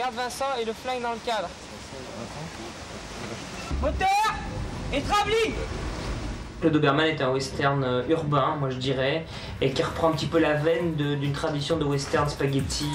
Garde Vincent et le flingue dans le cadre. Moteur et travelling. Le Doberman est un western urbain, moi je dirais, et qui reprend un petit peu la veine d'une tradition de western spaghetti.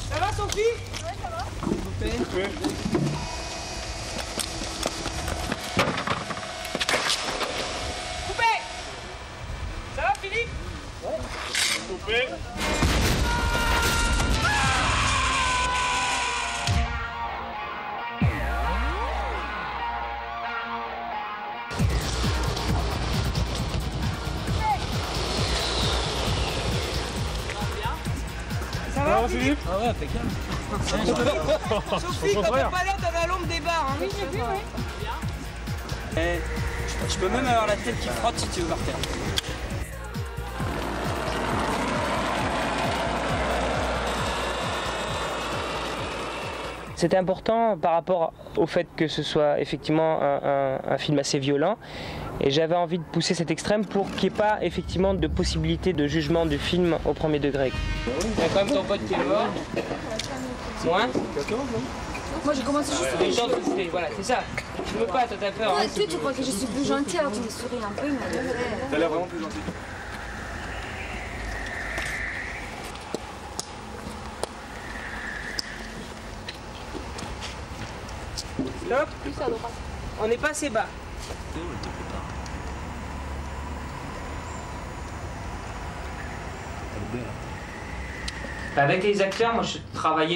Ça va Sophie? Ouais, ça va. Coupé. Coupé. Ça va Philippe? Ouais. Coupé. Ça va Philippe? Ah ouais, impeccable. Sophie, quand t'es pas là, t'as la lampe des barres. Hein. Oui, j'ai vu, oui. Je peux même avoir la tête qui frotte si tu veux par terre. C'était important par rapport au fait que ce soit effectivement un film assez violent. Et j'avais envie de pousser cet extrême pour qu'il n'y ait pas effectivement de possibilité de jugement du film au premier degré. Il y a quand même ton pote qui est mort. Moi Moi j'ai commencé juste les gens voilà, c'est ça. Je veux pas, toi t'as peur. Toi, tu crois que je suis plus gentille alors tu me souris un peu, mais... T'as l'air vraiment plus gentil. Stop. On n'est pas assez bas. Avec les acteurs, moi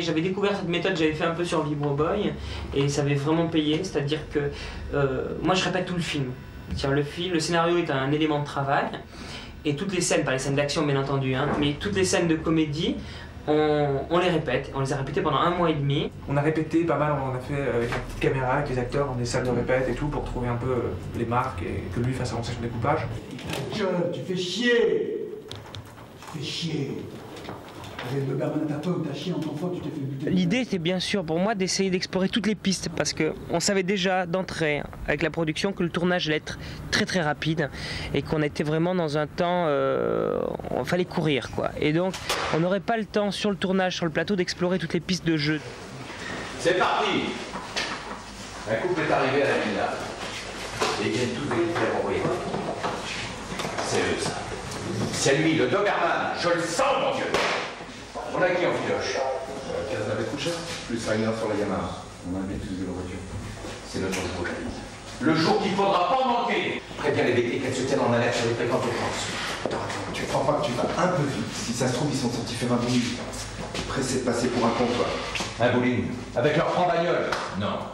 j'avais découvert cette méthode, j'avais fait un peu sur Vibro Boy et ça avait vraiment payé, c'est-à-dire que moi je répète tout le film. Le scénario est un élément de travail et toutes les scènes, pas les scènes d'action bien entendu, hein, mais toutes les scènes de comédie, on les répète, on les a répétées pendant 1 mois et demi. On a répété pas mal, on a fait avec une petite caméra, avec les acteurs dans des salles de répète et tout pour trouver un peu les marques et que lui fasse avancer son découpage. Tu fais chier! Tu fais chier! Le Doberman t'a toi ou t'as chié en ton faute, tu t'es fait buter. L'idée c'était bien sûr pour moi d'essayer d'explorer toutes les pistes parce qu'on savait déjà d'entrée avec la production que le tournage allait être très très rapide et qu'on était vraiment dans un temps, il fallait courir quoi. Et donc on n'aurait pas le temps sur le tournage, sur le plateau d'explorer toutes les pistes de jeu. C'est parti! Un couple est arrivé à la villa. Et ils viennent tous d'écouter la propriété. C'est eux ça. C'est lui, le Doberman. Je le sens mon Dieu! On a qui en filoche? 15 navets couchés, plus Rainer sur la Yamaha. On a un maîtrise de la voiture. C'est notre jour de le jour qu'il faudra pas manquer. Préviens les bêtises qu'elles se tiennent en alerte sur les fréquentes urgences. Attends, tu crois pas que tu vas un peu vite? Si ça se trouve, ils sont sortis faire un bowling. Pressés de passer pour un comptoir. Un bowling? Avec leur franc bagnole? Non.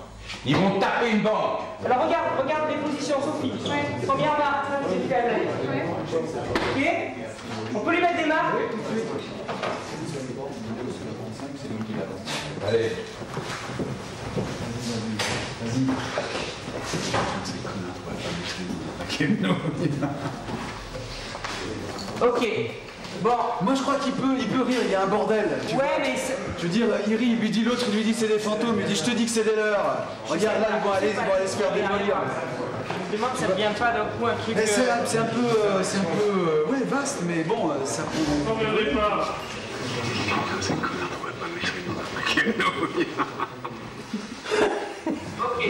Ils vont taper une banque. Alors regarde les positions Sophie. Ouais. Première marque, c'est faible. Ouais. Ok? On peut lui mettre des marques? Allez. Ok. Bon. Moi je crois qu'il peut rire, il y a un bordel. Ouais, mais je veux dire, il rit, il lui dit l'autre, il lui dit c'est des fantômes, il dit je te dis que c'est des leurs. Regarde là, ils vont aller se faire démolir. Je me demande si ça ne devient pas d'un coup un truc. C'est un peu, ouais, vaste, mais bon, ça. Non, regardez pas. C'est une connard, on va pas maîtriser. Ok.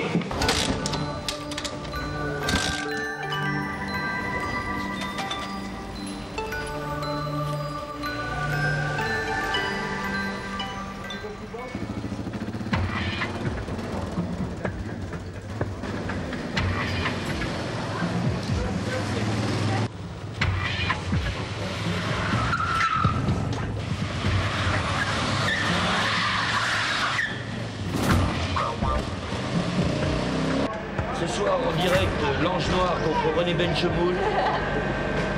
l'Ange Noir contre René Benchemoul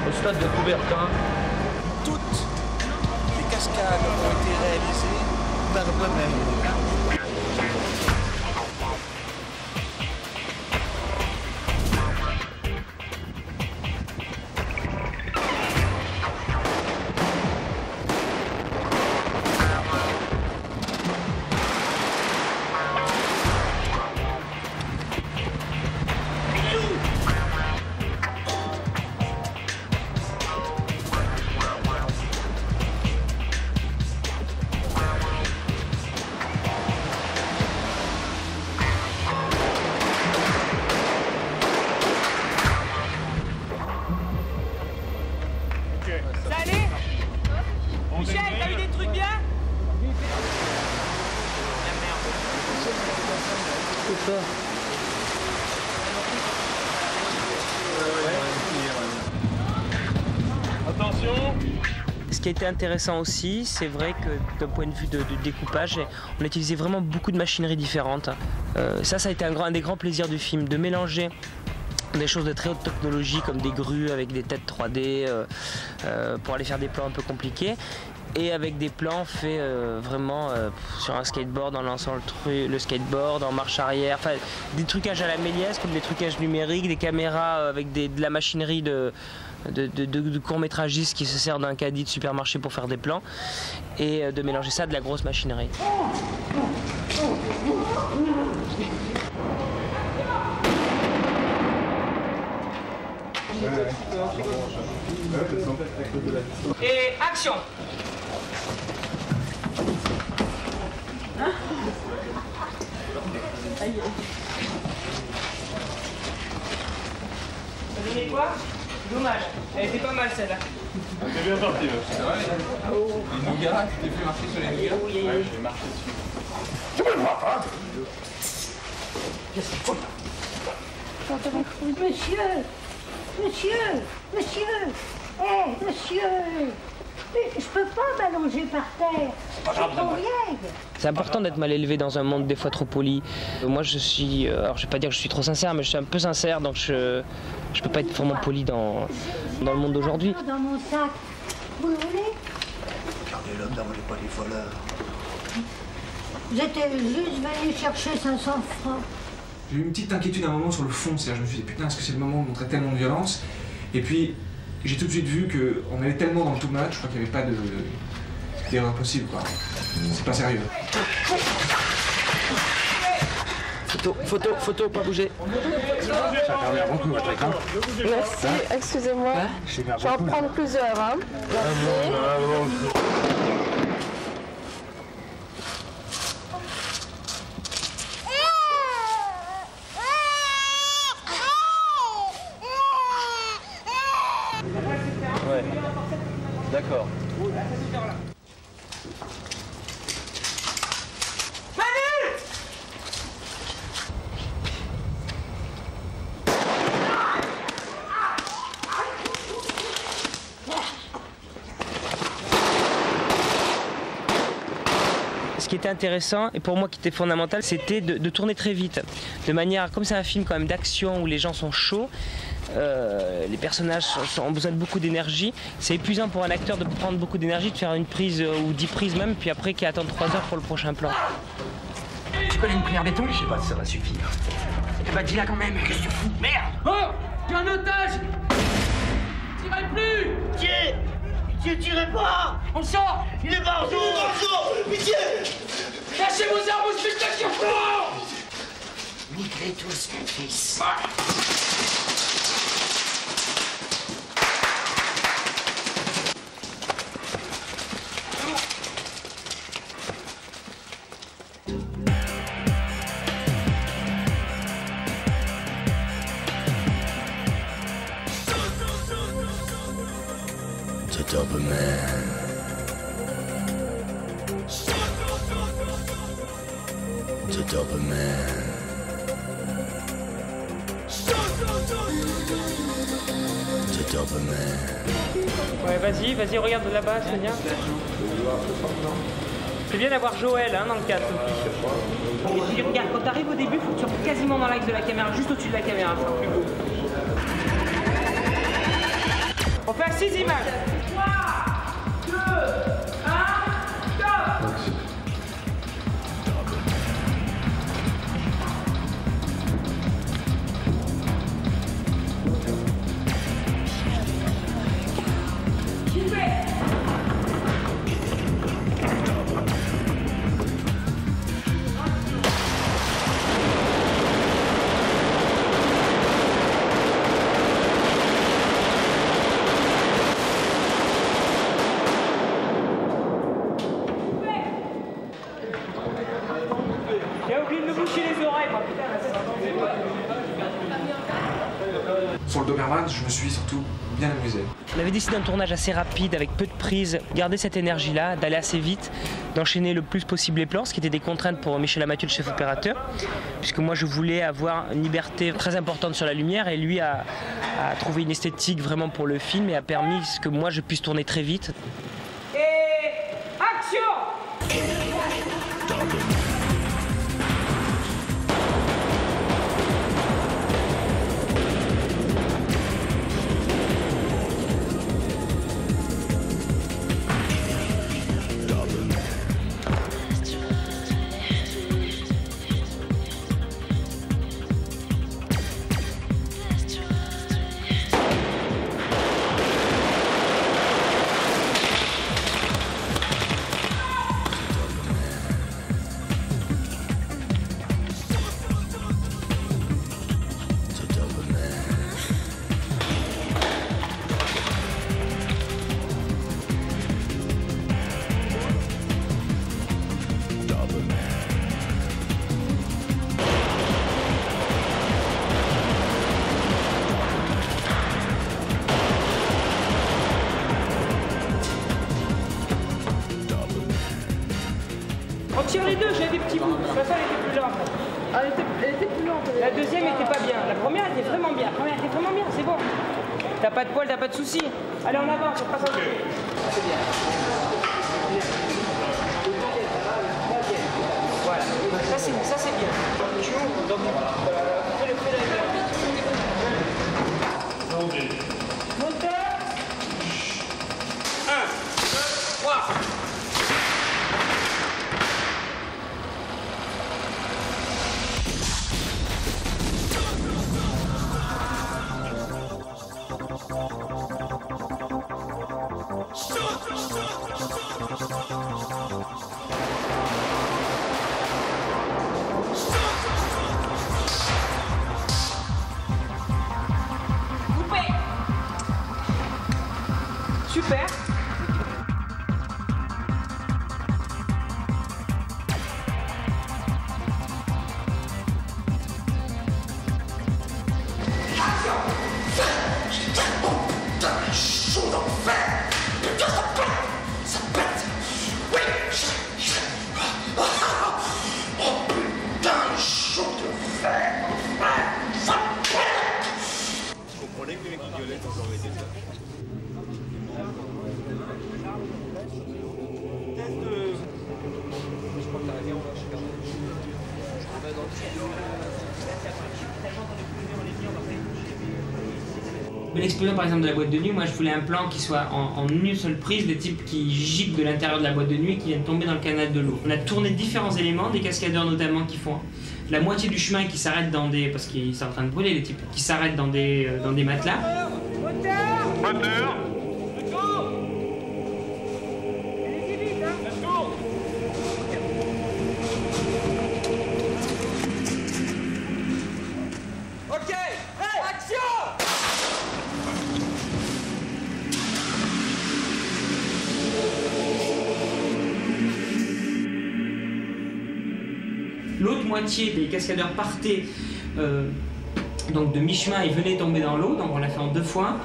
au stade de Coubertin. Toutes les cascades ont été réalisées par moi-même. Attention. Ce qui a été intéressant aussi, c'est vrai que d'un point de vue de découpage, on a utilisé vraiment beaucoup de machineries différentes. Ça a été un des grands plaisirs du film, de mélanger des choses de très haute technologie comme des grues avec des têtes 3D pour aller faire des plans un peu compliqués. Et avec des plans faits vraiment sur un skateboard en lançant le skateboard en marche arrière, enfin des trucages à la Méliès comme des trucages numériques, des caméras avec de la machinerie de court-métragistes qui se sert d'un caddie de supermarché pour faire des plans et de mélanger ça à de la grosse machinerie. Et action! Vous aimez quoi? Dommage, elle était pas mal celle-là. C'est bien parti, c'est vrai. Les nougats, tu t'es fait marcher sur les nougats? Oui, ouais, j'ai marché dessus. Tu me vois pas? Je peux pas m'allonger par terre. C'est trop rien. C'est important d'être mal élevé dans un monde des fois trop poli. Moi je suis, alors je vais pas dire que je suis trop sincère, mais je suis un peu sincère, donc je peux pas être vraiment poli dans le monde d'aujourd'hui. Dans mon sac, vous le voulez? Regardez l'homme, n'envolez pas les voleurs. Vous êtes juste venu chercher 500 francs. J'ai eu une petite inquiétude à un moment sur le fond, c'est-à-dire je me suis dit putain, est-ce que c'est le moment de montrer tellement de violence? Et puis j'ai tout de suite vu qu'on allait tellement dans le too much, je crois qu'il n'y avait pas d'erreur possible, quoi. C'est pas sérieux. Photo, pas bouger. Ça permet beaucoup votre écran. Merci, excusez-moi. Je vais en prendre plusieurs, hein. Merci. Ouais. D'accord. Ce qui était intéressant et pour moi qui était fondamental, c'était de tourner très vite, de manière, comme c'est un film quand même d'action où les gens sont chauds, les personnages ont besoin de beaucoup d'énergie. C'est épuisant pour un acteur de prendre beaucoup d'énergie, de faire une prise ou 10 prises même, puis après qu'il attend 3 heures pour le prochain plan. Tu connais une prière béton? Je sais pas si ça va suffire. Eh bah dis-la quand même, qu'est-ce que tu fous? Merde! Oh! Tu es un otage! Tirez plus! Pitié! Pitié, tirez pas! On sort! Il est partout! Il est partout! Pitié! Lâchez vos armes au spectacle! Migrez tous, mon fils. The Doberman. The Doberman. The Doberman. Ouais, vas-y, regarde de là-bas, c'est bien. C'est bien d'avoir Joël dans le cadre. Et puis regarde, quand t'arrives au début, il faut que tu rentres quasiment dans l'axe de la caméra, juste au-dessus de la caméra, c'est plus beau. On fait 6 images. 3, 2, 1, top. Sur le Doberman, je me suis surtout bien amusé. On avait décidé d'un tournage assez rapide, avec peu de prises, garder cette énergie-là, d'aller assez vite, d'enchaîner le plus possible les plans, ce qui était des contraintes pour Michel Amathieu, le chef opérateur, puisque moi je voulais avoir une liberté très importante sur la lumière et lui a trouvé une esthétique vraiment pour le film et a permis que moi je puisse tourner très vite. Et action! On tire les deux, j'ai des petits bouts. La seule était plus lente. Ah, elle était plus lente. La deuxième était pas bien. La première était vraiment bien. La première était vraiment bien, c'est bon. T'as pas de poil, t'as pas de soucis. Allez, on avance, on passe à côté. C'est bien. Voilà, ça c'est bien. Tu ouvres, donc fais le feu d'arrière. Moteur. 1, 2, 3. Super. Chaud d'enfer. Putain, ça pète. Ça pète. Oui. Oh putain, chaud de fer. Ça pète. Vous comprenez que les guignolettes ont encore été ça. Je crois que t'as raison, là, je suis perdu. Je vais dans le studio. Mais l'explosion par exemple de la boîte de nuit, moi je voulais un plan qui soit en une seule prise, des types qui giclent de l'intérieur de la boîte de nuit et qui viennent tomber dans le canal de l'eau. On a tourné différents éléments, des cascadeurs notamment qui font la moitié du chemin qui s'arrêtent dans des... parce qu'ils sont en train de brûler les types, qui s'arrêtent dans des matelas. Moteur. Ok, action! L'autre moitié des cascadeurs partaient donc de mi-chemin et venaient tomber dans l'eau, donc on l'a fait en 2 fois.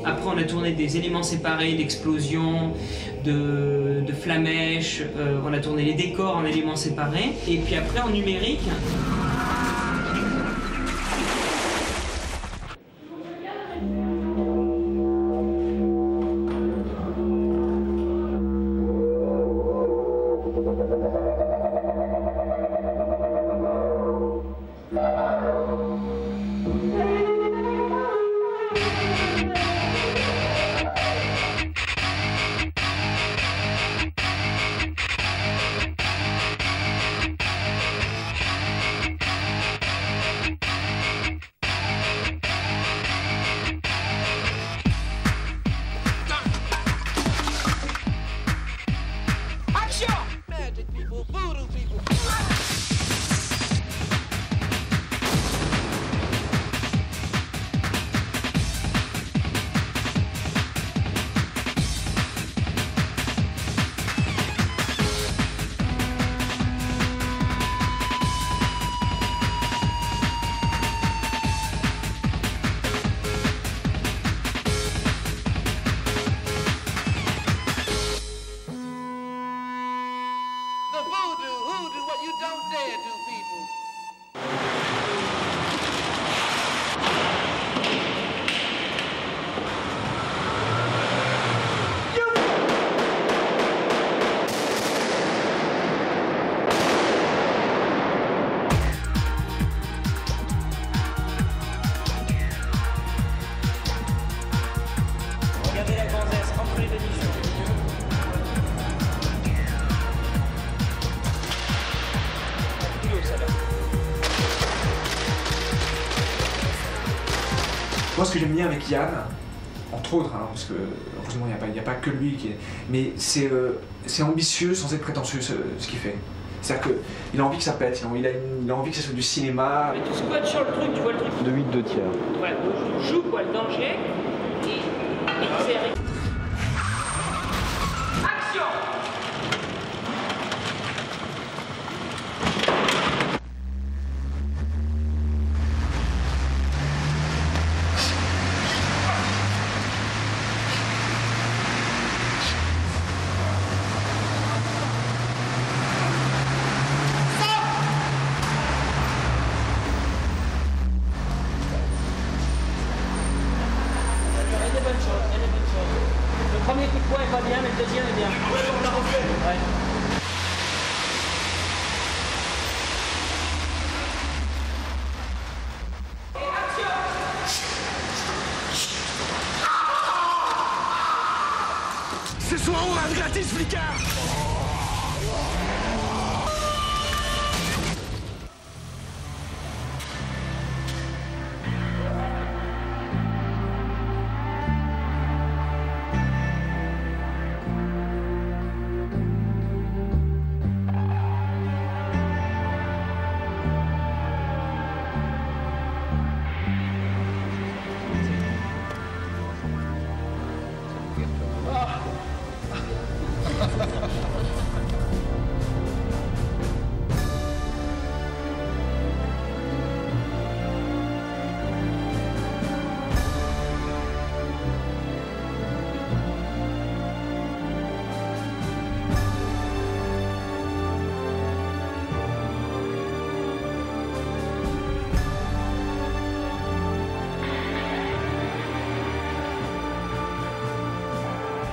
Après, on a tourné des éléments séparés, d'explosions, de flamèches, on a tourné les décors en éléments séparés. Et puis après, en numérique, Moi, ce que j'aime bien avec Yann, entre autres, hein, parce que heureusement il n'y a pas que lui qui est... Mais c'est ambitieux sans être prétentieux ce qu'il fait. C'est-à-dire qu'il a envie que ça pète, il a envie que ça soit du cinéma. Mais tu squattes sur le truc, tu vois le truc. De 8 2 tiers. Voilà, je joue quoi, le danger, et c'est... Action! Le premier coup de poing est pas bien, mais le deuxième est bien. Ouais, on l'a refait. Ouais. Ce soir, on rate gratis, flicard!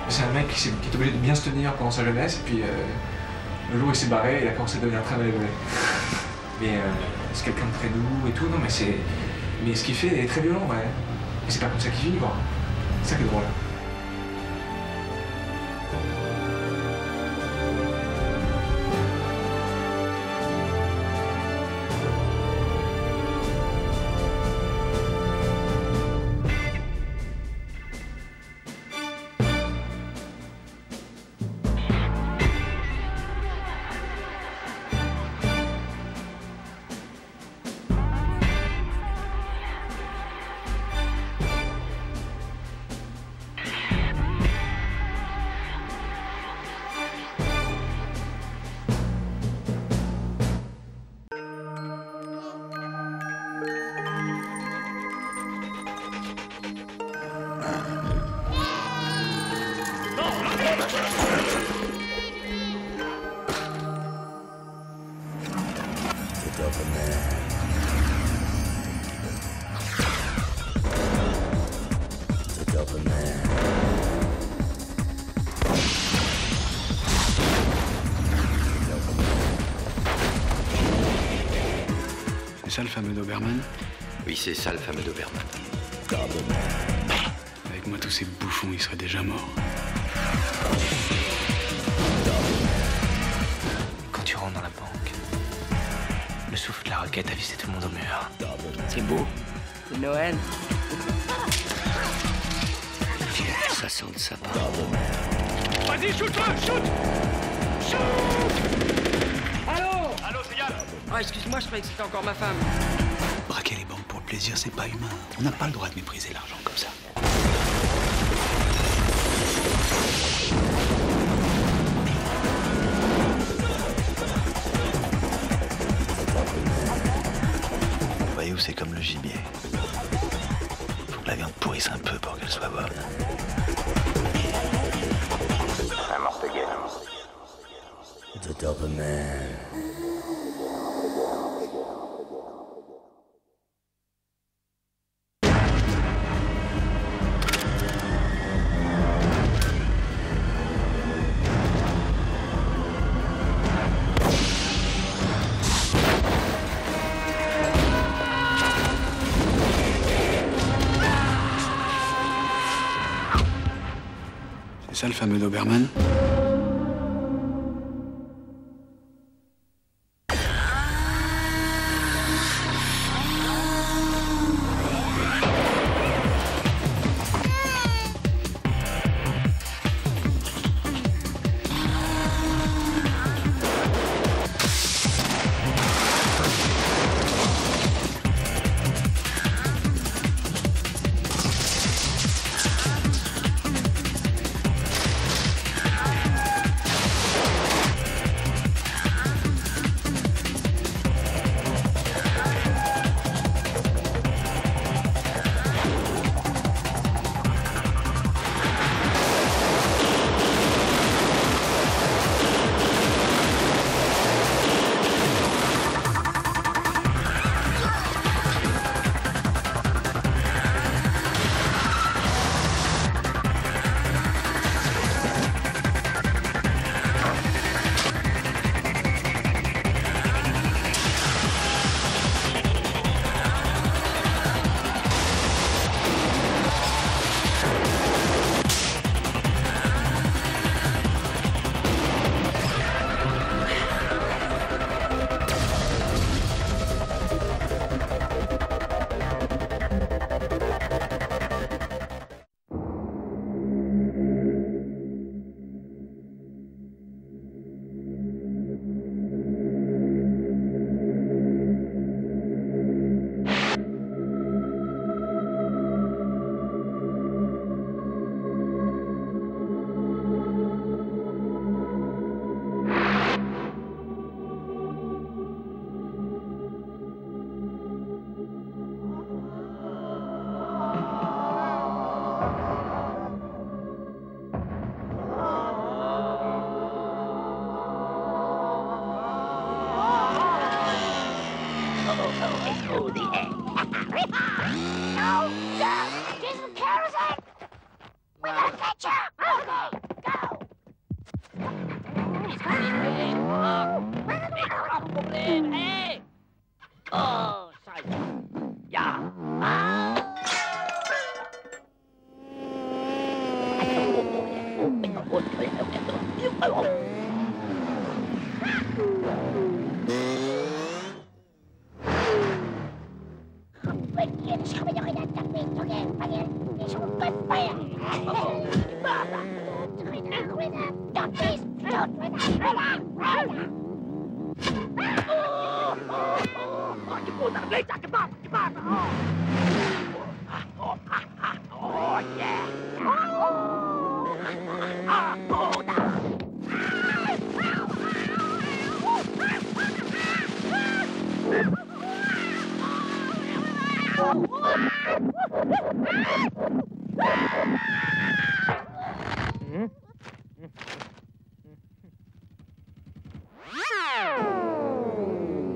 C'est un mec qui est obligé de bien se tenir pendant sa jeunesse, et puis le jour où il s'est barré, il a commencé à devenir très mauvais. Mais c'est quelqu'un de très doux et tout, non mais ce qu'il fait est très violent, ouais. Et c'est pas comme ça qu'il vit, quoi. C'est ça qui est drôle. C'est ça le fameux Doberman? Oui, c'est ça le fameux Doberman. Avec moi, tous ces bouffons, ils seraient déjà morts. Quand tu rentres dans la banque, le souffle de la roquette a vissé tout le monde au mur. C'est beau. C'est Noël. Ça sent le sapin. Vas-y, shoot-le, shoot! Shoot! Allô? Allô, c'est Yann? Ah, excuse-moi, je croyais que c'était encore ma femme. Braquer les banques pour le plaisir, c'est pas humain. On n'a pas le droit de mépriser l'argent comme ça. Vous voyez où c'est comme le gibier. Faut que la viande pourrisse un peu pour qu'elle soit bonne. I'm off again. The Doberman. C'est ça le fameux Doberman? No, sir! Get some kerosene! We gotta catch her! Okay, go! Hey! Oh, Scheiße! Ja!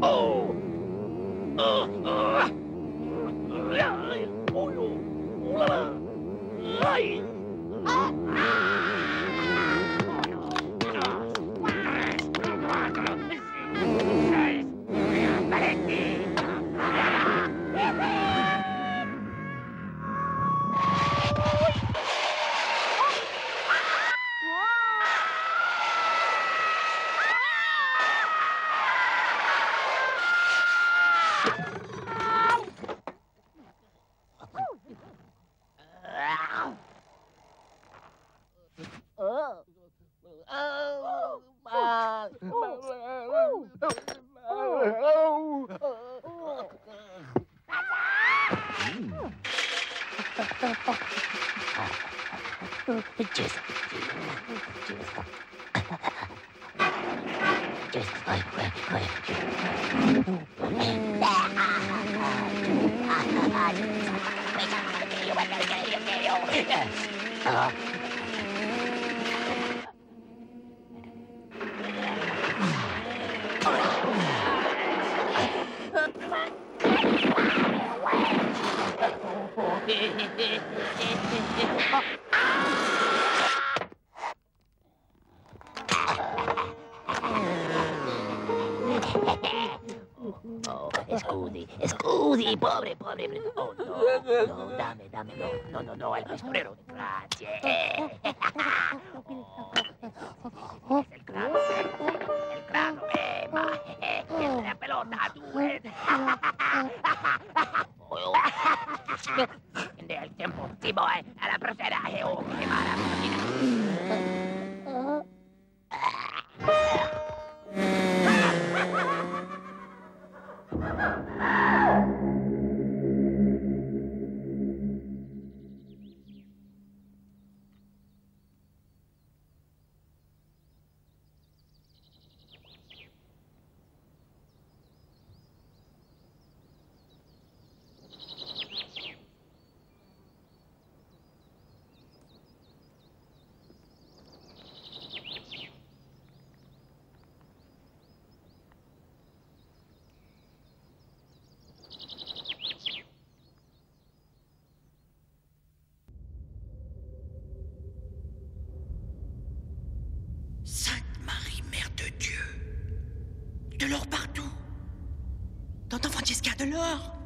Oh! Scusi, pobre. Oh, no, dame, no, al pistorero. Gracias. Es el grano, Emma. Es la pelota, tú. Del tiempo, sí, voy a la proceda. Oh, qué maravilla. Sainte-Marie, Mère de Dieu. De l'or partout. Tonton Francesca, de l'or.